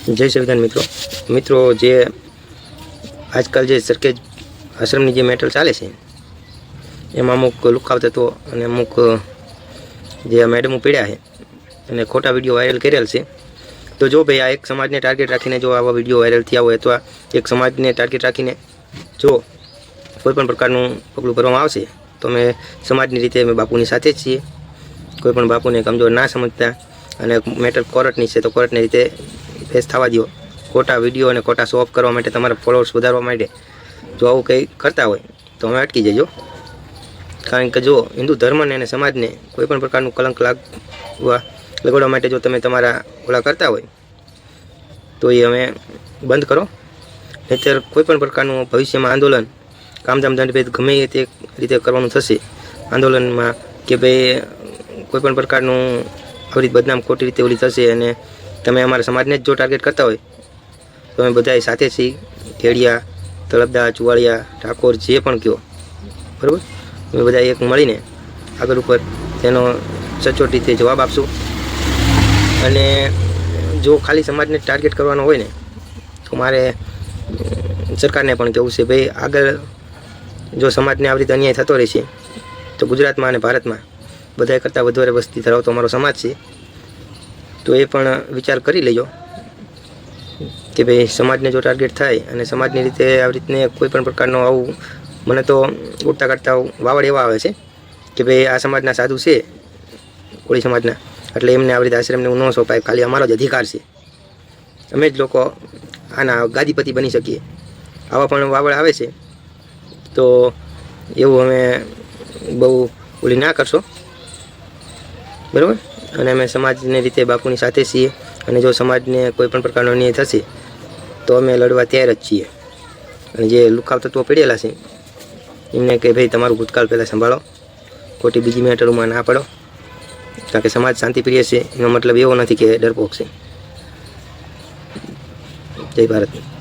जय संविधान मित्रों जे आजकल जे सरकेज आश्रमनी जे मेटल चाले छे एमां अमुक लुकाव तत्वो अने अमुक जे मेडमो पीड्या है अने खोटा विडियो वायरल करेल छे। तो जो भाई आ एक समाज ने टार्गेट राखीने जो आवा विडियो वायरल थया होय अथवा एक समाज ने टार्गेट राखीने जो कोईपण प्रकारनुं पगलुं भरवामां आवशे तो अमे समाजनी रीते अमे बापूनी साथे ज छीए। कोईपण बापूने कमजोर ना समजता अने मेटल कोर्टनी छे तो कोर्टनी रीते फेस थवा दो। खोटा विडियो अने खोटा शो ऑफ करवा माटे तमारा फॉलोअर्स वधारवा माटे जो आवुं कंई करता होय तो अमे अटकी जजो। कारण के जो हिंदू धर्म ने समाज ने कोईपण प्रकारनुं कलंक लगाड़वा माटे जो तमे तमारा ओला करता होय तो ये अमे बंद करो। नहींतर कोईपण प्रकारनुं भविष्यमां आंदोलन कामधाम दंडभेद गमे ते रीते करवानुं थशे। आंदोलनमां के भाई कोईपण प्रकारनुं આવી રીતે બદનામ ખોટી રીતે ઓલી થશે અને તમે અમારા સમાજને જો ટાર્ગેટ કરતા હોય તો અમે બધાએ સાથે છીએ। ખેડિયા તળપદા ચુવાળિયા ઠાકોર જે પણ કહો બરાબર અમે બધા એક મળીને આગળ ઉપર તેનો સચોટ રીતે જવાબ આપશું। અને જો ખાલી સમાજને ટાર્ગેટ કરવાનો હોય ને તો મારે સરકારને પણ કહેવું છે ભાઈ આગળ જો સમાજને આવી રીતે અન્યાય થતો રહેશે તો ગુજરાતમાં અને ભારતમાં बधाई करता वधारे वस्ती धरावतो अमारो समाज छे तो ये पण विचार करी लेजो कि भाई समाज ने जो टार्गेट थाय अने समाजनी रीते आ रीतने कोईपण प्रकारनो आवुं मने तो उठता काढता वावड़ एवा आवे छे कि भाई आ समाजना साधु छे कोळी समाजना एटले एमने आ रीते आश्रमने न सोंपाय खाली अमारो ज अधिकार छे अमे ज लोको आना गादीपति बनी शकीए आवा पण वावड़ आवे छे तो एवुं अमे बहु ओली ना करशो बराबर। अने अमे समाजनी रीते बापूनी साथे छीए अने जो समाजने कोईपण प्रकारनो अन्याय थशे तो अमे लड़वा तैयार ज छीए। अने जे लुकाव तत्वो पड़ेला छे एमने के भाई तमारुं भूतकाळ पहेला संभाळो खोटी बीजी मेटरोमां ना पड़ो कारण के समाज शांतिप्रिय छे एनो मतलब एवो नथी के डरपोक छे। जय भारत।